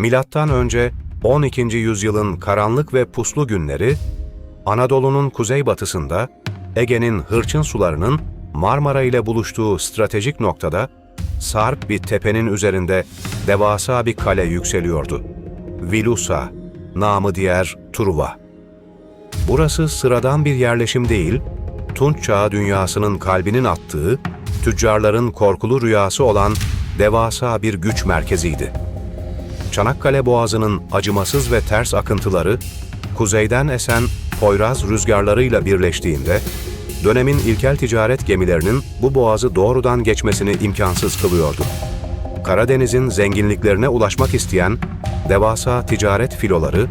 Milattan önce 12. yüzyılın karanlık ve puslu günleri, Anadolu'nun kuzeybatısında, Ege'nin hırçın sularının Marmara ile buluştuğu stratejik noktada, sarp bir tepenin üzerinde devasa bir kale yükseliyordu. Vilusa, namı diğer Truva. Burası sıradan bir yerleşim değil, Tunç Çağı dünyasının kalbinin attığı, tüccarların korkulu rüyası olan devasa bir güç merkeziydi. Çanakkale Boğazı'nın acımasız ve ters akıntıları, kuzeyden esen Poyraz rüzgarlarıyla birleştiğinde, dönemin ilkel ticaret gemilerinin bu boğazı doğrudan geçmesini imkansız kılıyordu. Karadeniz'in zenginliklerine ulaşmak isteyen devasa ticaret filoları,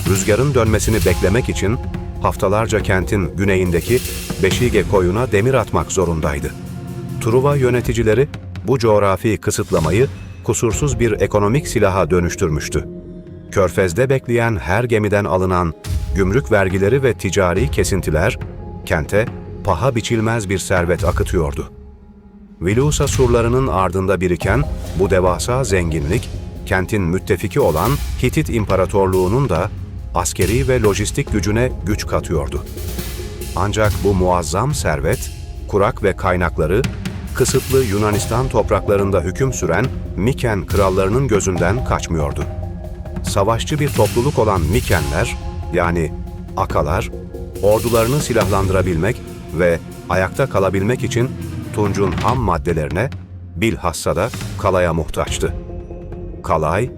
rüzgarın dönmesini beklemek için haftalarca kentin güneyindeki Beşige koyuna demir atmak zorundaydı. Truva yöneticileri bu coğrafi kısıtlamayı kusursuz bir ekonomik silaha dönüştürmüştü. Körfez'de bekleyen her gemiden alınan gümrük vergileri ve ticari kesintiler, kente paha biçilmez bir servet akıtıyordu. Vilusa surlarının ardında biriken bu devasa zenginlik, kentin müttefiki olan Hitit İmparatorluğu'nun da askeri ve lojistik gücüne güç katıyordu. Ancak bu muazzam servet, kurak ve kaynakları, kısıtlı Yunanistan topraklarında hüküm süren Miken krallarının gözünden kaçmıyordu. Savaşçı bir topluluk olan Mikenler, yani Akalar, ordularını silahlandırabilmek ve ayakta kalabilmek için Tunç'un ham maddelerine, bilhassa da kalaya muhtaçtı. Kalay,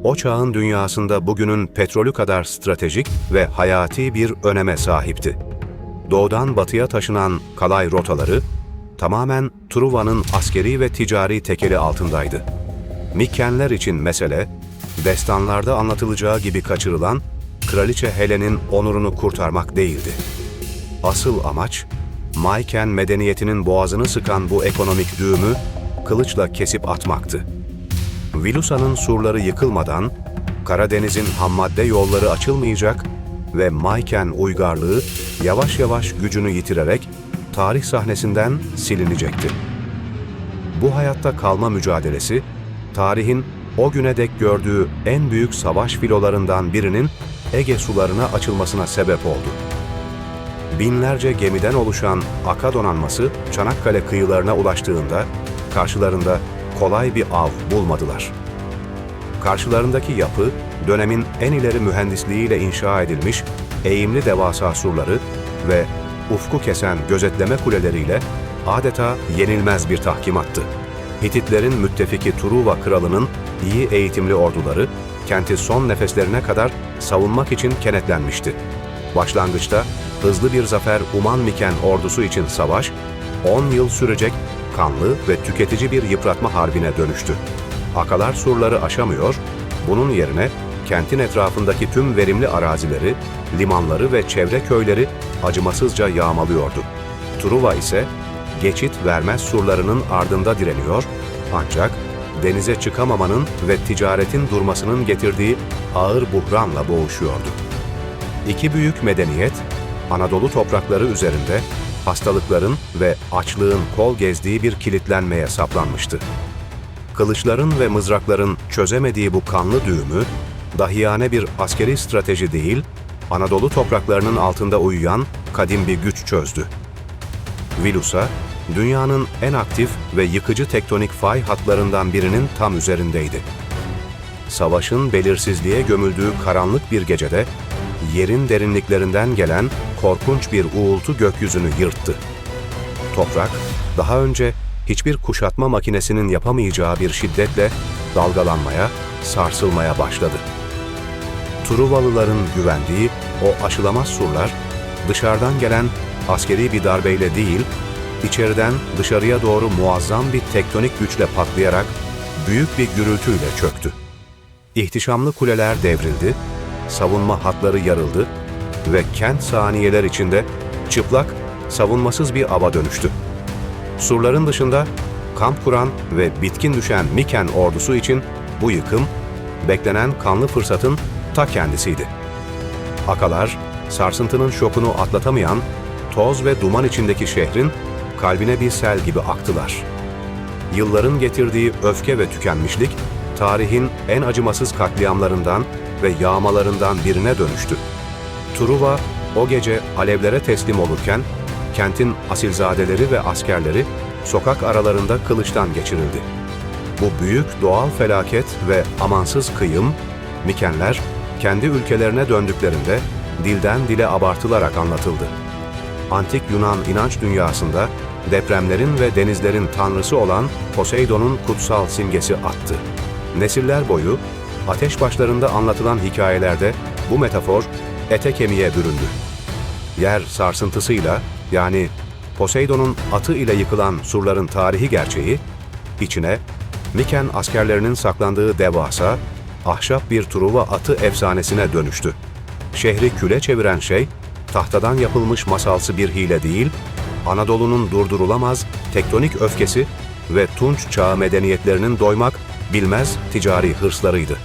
o çağın dünyasında bugünün petrolü kadar stratejik ve hayati bir öneme sahipti. Doğudan batıya taşınan kalay rotaları, tamamen Truva'nın askeri ve ticari tekeli altındaydı. Mikkenler için mesele, destanlarda anlatılacağı gibi kaçırılan Kraliçe Helen'in onurunu kurtarmak değildi. Asıl amaç, Mayken medeniyetinin boğazını sıkan bu ekonomik düğümü kılıçla kesip atmaktı. Vilusa'nın surları yıkılmadan, Karadeniz'in hammadde yolları açılmayacak ve Mayken uygarlığı yavaş yavaş gücünü yitirerek tarih sahnesinden silinecekti. Bu hayatta kalma mücadelesi, tarihin o güne dek gördüğü en büyük savaş filolarından birinin Ege sularına açılmasına sebep oldu. Binlerce gemiden oluşan Aka donanması Çanakkale kıyılarına ulaştığında karşılarında kolay bir av bulmadılar. Karşılarındaki yapı, dönemin en ileri mühendisliğiyle inşa edilmiş eğimli devasa surları ve ufku kesen gözetleme kuleleriyle adeta yenilmez bir tahkimattı. Hititlerin müttefiki Truva kralının iyi eğitimli orduları, kenti son nefeslerine kadar savunmak için kenetlenmişti. Başlangıçta hızlı bir zafer uman Miken ordusu için savaş, 10 yıl sürecek kanlı ve tüketici bir yıpratma harbine dönüştü. Akalar surları aşamıyor, bunun yerine kentin etrafındaki tüm verimli arazileri, limanları ve çevre köyleri acımasızca yağmalıyordu. Truva ise geçit vermez surlarının ardında direniyor, ancak denize çıkamamanın ve ticaretin durmasının getirdiği ağır buhranla boğuşuyordu. İki büyük medeniyet, Anadolu toprakları üzerinde hastalıkların ve açlığın kol gezdiği bir kilitlenmeye saplanmıştı. Kılıçların ve mızrakların çözemediği bu kanlı düğümü, dahiyane bir askeri strateji değil, Anadolu topraklarının altında uyuyan kadim bir güç çözdü. Vilusa, dünyanın en aktif ve yıkıcı tektonik fay hatlarından birinin tam üzerindeydi. Savaşın belirsizliğe gömüldüğü karanlık bir gecede, yerin derinliklerinden gelen korkunç bir uğultu gökyüzünü yırttı. Toprak, daha önce hiçbir kuşatma makinesinin yapamayacağı bir şiddetle dalgalanmaya, sarsılmaya başladı. Truvalıların güvendiği o aşılamaz surlar, dışarıdan gelen askeri bir darbeyle değil, içeriden dışarıya doğru muazzam bir tektonik güçle patlayarak büyük bir gürültüyle çöktü. İhtişamlı kuleler devrildi, savunma hatları yarıldı ve kent saniyeler içinde çıplak, savunmasız bir ava dönüştü. Surların dışında kamp kuran ve bitkin düşen Miken ordusu için bu yıkım, beklenen kanlı fırsatın ta kendisiydi. Akalar, sarsıntının şokunu atlatamayan, toz ve duman içindeki şehrin kalbine bir sel gibi aktılar. Yılların getirdiği öfke ve tükenmişlik, tarihin en acımasız katliamlarından ve yağmalarından birine dönüştü. Truva o gece alevlere teslim olurken, kentin asilzadeleri ve askerleri sokak aralarında kılıçtan geçirildi. Bu büyük doğal felaket ve amansız kıyım, Mikenler kendi ülkelerine döndüklerinde dilden dile abartılarak anlatıldı. Antik Yunan inanç dünyasında depremlerin ve denizlerin tanrısı olan Poseidon'un kutsal simgesi attı. Nesiller boyu ateş başlarında anlatılan hikayelerde bu metafor ete kemiğe büründü. Yer sarsıntısıyla, yani Poseidon'un atı ile yıkılan surların tarihi gerçeği, içine Miken askerlerinin saklandığı devasa, ahşap bir Truva atı efsanesine dönüştü. Şehri küle çeviren şey, tahtadan yapılmış masalsı bir hile değil, Anadolu'nun durdurulamaz tektonik öfkesi ve Tunç çağı medeniyetlerinin doymak bilmez ticari hırslarıydı.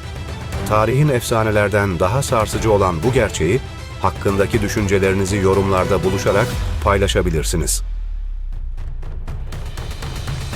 Tarihin efsanelerden daha sarsıcı olan bu gerçeği, hakkındaki düşüncelerinizi yorumlarda buluşarak paylaşabilirsiniz.